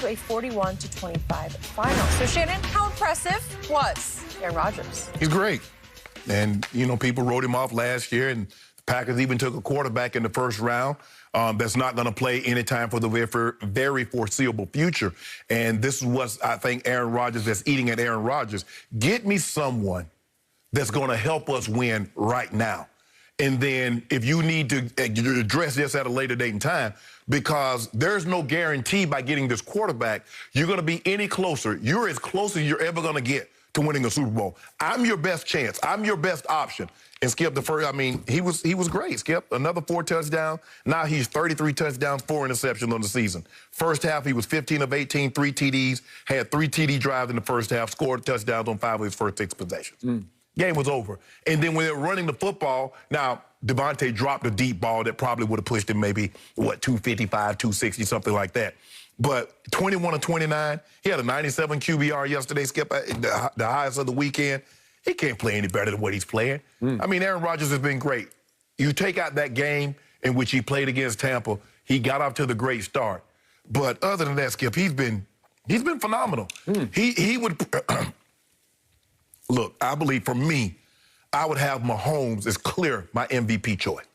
to a 41-25 final. So, Shannon, how impressive was Aaron Rodgers? He's great. And, you know, people wrote him off last year, and the Packers even took a quarterback in the first round that's not going to play anytime for the very foreseeable future. And this is what I think Aaron Rodgers that's eating at Aaron Rodgers. Get me someone that's going to help us win right now. And then if you need to address this at a later date and time, because there's no guarantee by getting this quarterback, you're going to be any closer. You're as close as you're ever going to get to winning a Super Bowl. I'm your best chance. I'm your best option. And Skip, the first, I mean, he was great, Skip. Another 4 touchdowns. Now he's 33 touchdowns, 4 interceptions on the season. First half, he was 15 of 18, 3 TDs, had 3 TD drives in the first half, scored touchdowns on 5 of his first 6 possessions. Game was over. And then when they're running the football, now Devontae dropped a deep ball that probably would have pushed him maybe, 255, 260, something like that. But 21 of 29, he had a 97 QBR yesterday, Skip, the highest of the weekend. He can't play any better than what he's playing. I mean, Aaron Rodgers has been great. You take out that game in which he played against Tampa, he got off to the great start. But other than that, Skip, he's been phenomenal. He would look, I believe for me, I would have Mahomes as clear my MVP choice.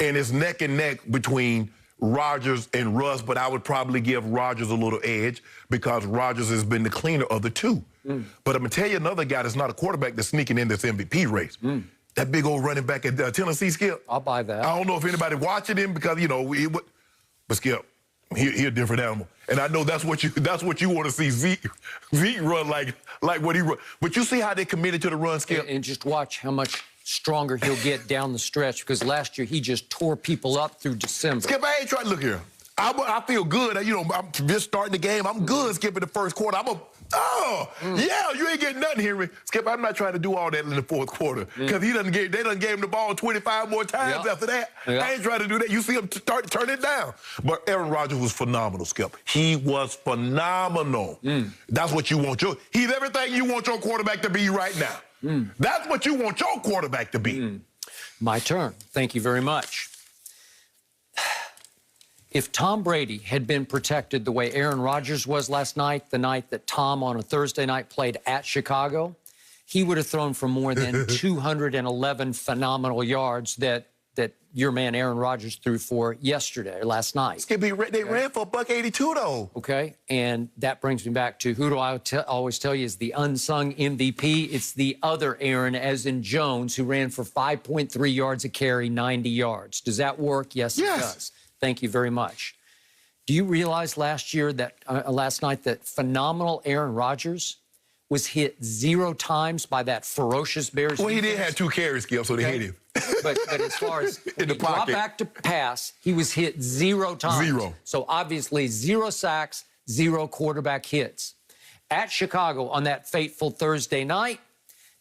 And it's neck and neck between Rodgers and Russ, but I would probably give Rodgers a little edge because Rodgers has been the cleaner of the two. But I'm going to tell you another guy that's not a quarterback that's sneaking in this MVP race. That big old running back at Tennessee, Skip. I'll buy that. I don't know if anybody watching him because, you know, but Skip, he a different animal. And I know that's what you want to see Zeke run like what he run. But you see how they committed to the run, Skip? And just watch how much stronger he'll get down the stretch because last year he just tore people up through December. Skip, I ain't trying to look here. I feel good. You know, I'm just starting the game. I'm good, Skip, in the first quarter. Yeah, you ain't getting nothing here. Skip, I'm not trying to do all that in the fourth quarter because they done gave him the ball 25 more times after that. I ain't trying to do that. You see him start to turn it down. But Aaron Rodgers was phenomenal, Skip. He was phenomenal. That's what you want. He's everything you want your quarterback to be right now. That's what you want your quarterback to be. My turn. Thank you very much. If Tom Brady had been protected the way Aaron Rodgers was last night, the night that Tom on a Thursday night played at Chicago, he would have thrown for more than 211 phenomenal yards that your man Aaron Rodgers threw for last night. They ran for $182 though. Okay, and that brings me back to who do I always tell you is the unsung MVP? It's the other Aaron, as in Jones, who ran for 5.3 yards a carry, 90 yards. Does that work? Yes, it does. Thank you very much. Do you realize last night that phenomenal Aaron Rodgers was hit 0 times by that ferocious Bears Well, defense? He did have 2 carries, Skip, so they hit him. But as far as in the pocket, brought back to pass, he was hit 0 times. 0. So obviously 0 sacks, 0 quarterback hits. At Chicago on that fateful Thursday night,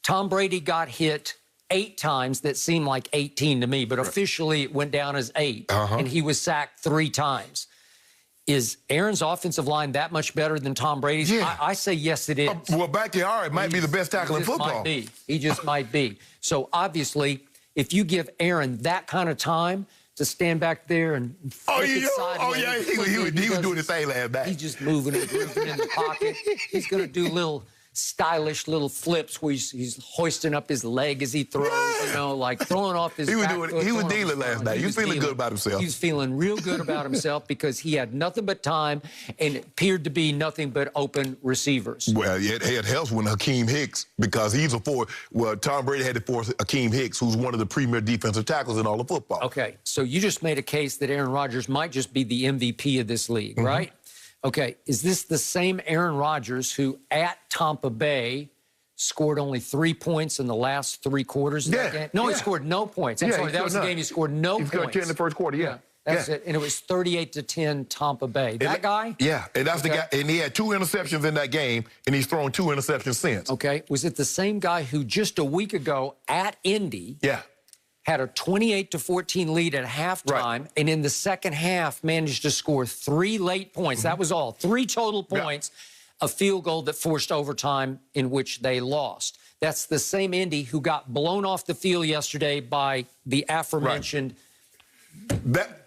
Tom Brady got hit 8 times. That seemed like 18 to me, but officially it went down as 8. And he was sacked 3 times. Is Aaron's offensive line that much better than Tom Brady's? I say yes, it is. Well, back there, all right, might be the best tackle in football. He just might be. So obviously, if you give Aaron that kind of time to stand back there and he was doing his thing last night. He's just moving and grooving in the pocket. He's going to do little stylish little flips where he's hoisting up his leg as he throws, you know, like throwing off his back foot. He was dealing last night. He was feeling good about himself. He was feeling real good about himself because he had nothing but time and it appeared to be nothing but open receivers. Well, it helps when Hakeem Hicks, because he's a force. Well, Tom Brady had to force Hakeem Hicks, who's one of the premier defensive tackles in all of football. Okay, so you just made a case that Aaron Rodgers might just be the MVP of this league, right? Okay, is this the same Aaron Rodgers who at Tampa Bay scored only 3 points in the last 3 quarters of that game? No, he scored no points. I'm sorry, that was the game he scored no points. He scored 10 in the first quarter, That's it, and it was 38-10 Tampa Bay. That guy? Yeah, and that's the guy, and he had 2 interceptions in that game, and he's thrown 2 interceptions since. Okay, was it the same guy who just a week ago at Indy had a 28-14 lead at halftime, and in the second half managed to score 3 late points. That was all. 3 total points, a field goal that forced overtime in which they lost. That's the same Indy who got blown off the field yesterday by the aforementioned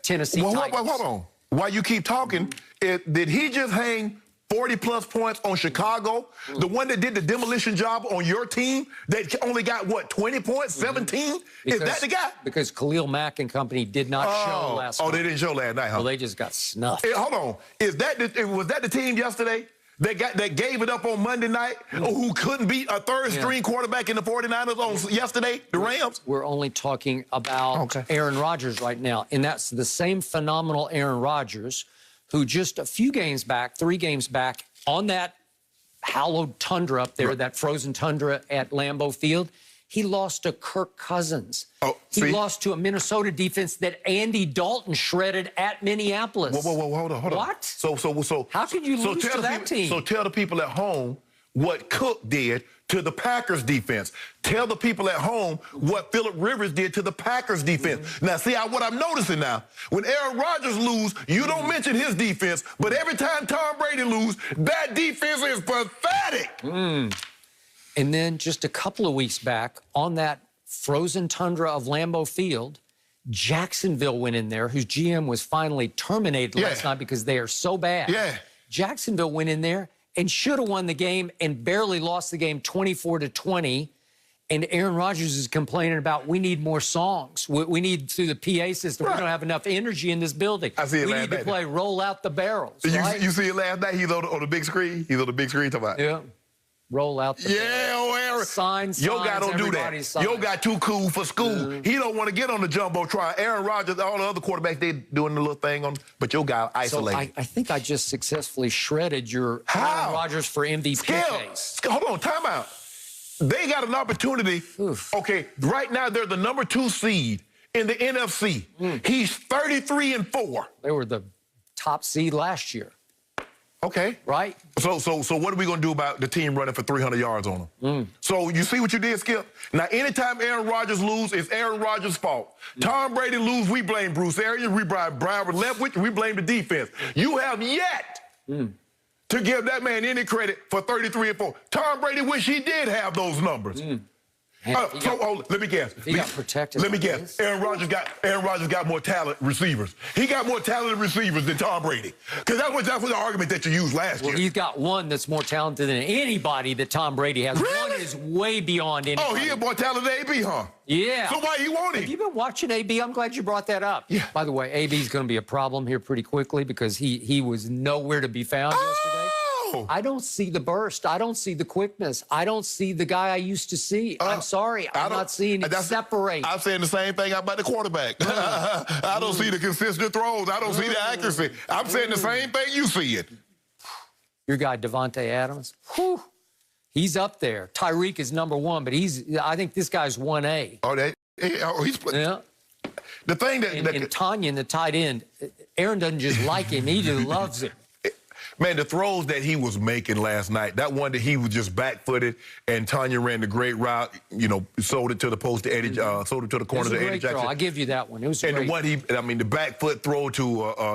Tennessee Titans. Hold on. While you keep talking, Did he just hang 40-plus points on Chicago, the one that did the demolition job on your team that only got, what, 20 points, 17? Is that the guy? Because Khalil Mack and company did not show last night. Oh, they didn't show last night, huh? Well, they just got snuffed. Hey, hold on. Was that the team yesterday that gave it up on Monday night, who couldn't beat a third-string quarterback in the 49ers on yesterday, the Rams? We're only talking about Aaron Rodgers right now, and that's the same phenomenal Aaron Rodgers who just a few games back, 3 games back, on that hallowed tundra up there, that frozen tundra at Lambeau Field, he lost to Kirk Cousins. He lost to a Minnesota defense that Andy Dalton shredded at Minneapolis. Whoa, hold on. What? So how could you lose to that team? So tell the people at home what Cook did to the Packers defense. Tell the people at home what Phillip Rivers did to the Packers defense. Now, see, what I'm noticing now, when Aaron Rodgers lose, you don't mention his defense, but every time Tom Brady lose, that defense is pathetic. And then just a couple of weeks back, on that frozen tundra of Lambeau Field, Jacksonville went in there, whose GM was finally terminated last night because they are so bad. Jacksonville went in there and should have won the game and barely lost the game 24-20. And Aaron Rodgers is complaining about, we need more songs. We need, through the PA system, we don't have enough energy in this building. I see it we last need to night. play Roll Out the Barrels. You see it last night? He's on the big screen. He's on the big screen talking about. Roll out the barrels. Aaron. Signs, Yo guy don't do that. Yo guy too cool for school. He don't want to get on the jumbotron. Aaron Rodgers, all the other quarterbacks, they doing the little thing on, but your guy isolated. So I think I just successfully shredded your Aaron Rodgers for MVP case. Hold on, time out. They got an opportunity. Okay, right now they're the number 2 seed in the NFC. He's 33-4. They were the top seed last year. Okay. Right? So what are we going to do about the team running for 300 yards on them? So you see what you did, Skip? Now, anytime Aaron Rodgers lose, it's Aaron Rodgers' fault. Tom Brady lose, we blame Bruce Arians, we blame Brian Leftwich, we blame the defense. You have yet to give that man any credit for 33-4. Tom Brady wish he did have those numbers. Let me guess. He got protected. Let me guess. Aaron Rodgers got more talent receivers. He got more talented receivers than Tom Brady. Because that was the argument that you used last year. He's got one that's more talented than anybody that Tom Brady has. Really? One is way beyond anybody. Oh, he had more talent than AB, huh? Yeah. So why you want him? Have you been watching AB? I'm glad you brought that up. Yeah. By the way, AB's going to be a problem here pretty quickly because he was nowhere to be found yesterday. I don't see the burst. I don't see the quickness. I don't see the guy I used to see. I'm sorry. I'm not seeing it separate. I'm saying the same thing about the quarterback. I don't see the consistent throws. I don't see the accuracy. I'm saying the same thing you see it. Your guy, Devontae Adams, he's up there. Tyreek is number 1, but I think this guy's 1A. He's playing. The thing that... And Tanya, the tight end, Aaron doesn't just like him. He just loves him. Man, the throws that he was making last night, that one that he was just back-footed, and Tanya ran the great route, sold it to the post to Eddie, sold it to the corner to Eddie Jackson. I'll give you that one. It was and the back foot throw to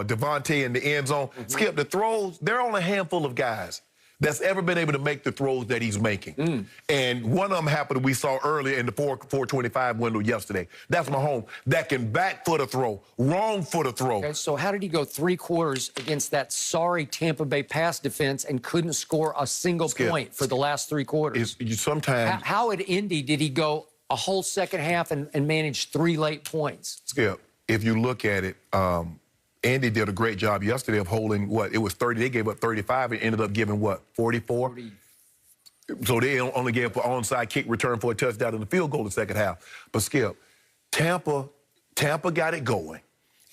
Devontae in the end zone. Skip, the throws, there are only a handful of guys that's ever been able to make the throws that he's making. And one of them happened we saw earlier in the 4:25 window yesterday. That's Mahomes. That can back foot a throw, wrong foot a throw. Okay, so how did he go 3 quarters against that sorry Tampa Bay pass defense and couldn't score a single point for the last 3 quarters? Sometimes... How at Indy did he go a whole second half and manage 3 late points? Skip, if you look at it, Andy did a great job yesterday of holding, it was 30. They gave up 35 and ended up giving, 44? 40. So they only gave an onside kick return for a touchdown in the field goal in the second half. But, Skip, Tampa got it going,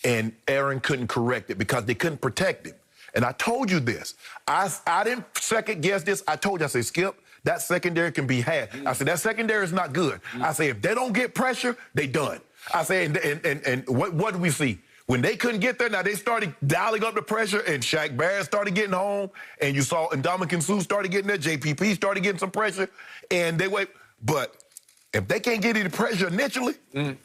and Aaron couldn't correct it because they couldn't protect him. And I told you this. I didn't second-guess this. I told you, I said, Skip, that secondary can be had. I said, that secondary is not good. I said, if they don't get pressure, they done. I said, and what do we see? When they couldn't get there, now they started dialing up the pressure, and Shaq Barrett started getting home, and you saw Ndamukong Suh started getting there, JPP started getting some pressure, and they wait. But if they can't get any pressure initially, the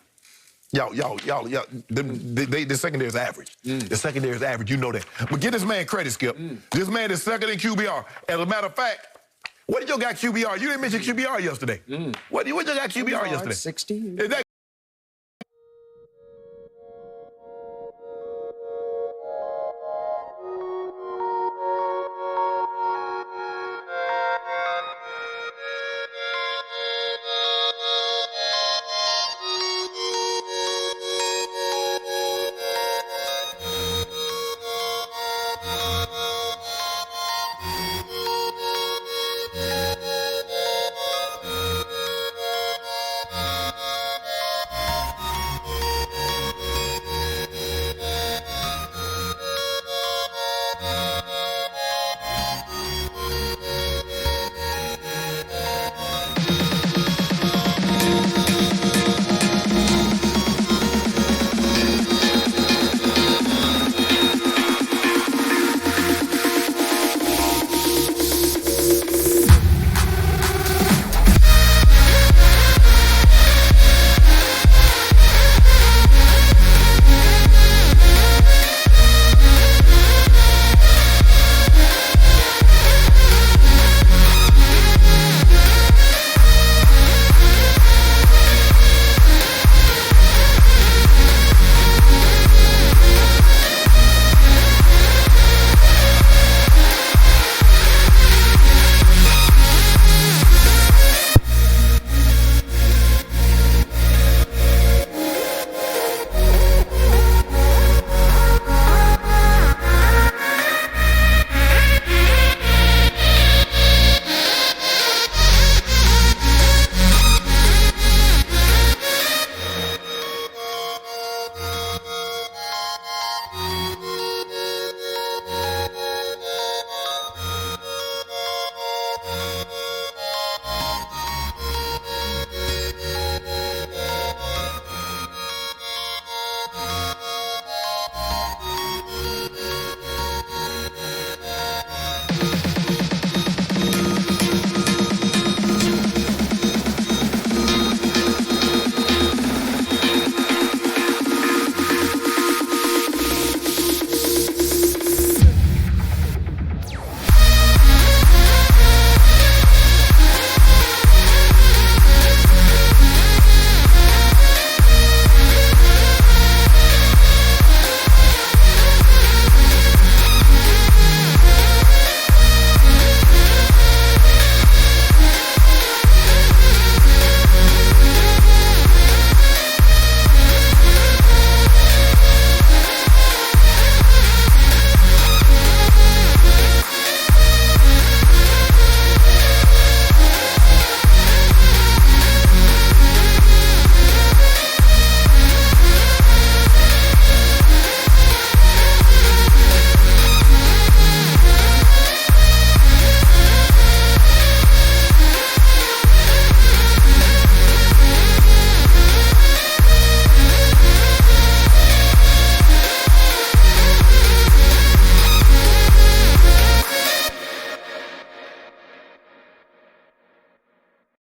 secondary is average. The secondary is average, you know that. But give this man credit, Skip. This man is second in QBR. As a matter of fact, what did your guy QBR? You didn't mention QBR yesterday. What did your guy QBR yesterday? 60. Is that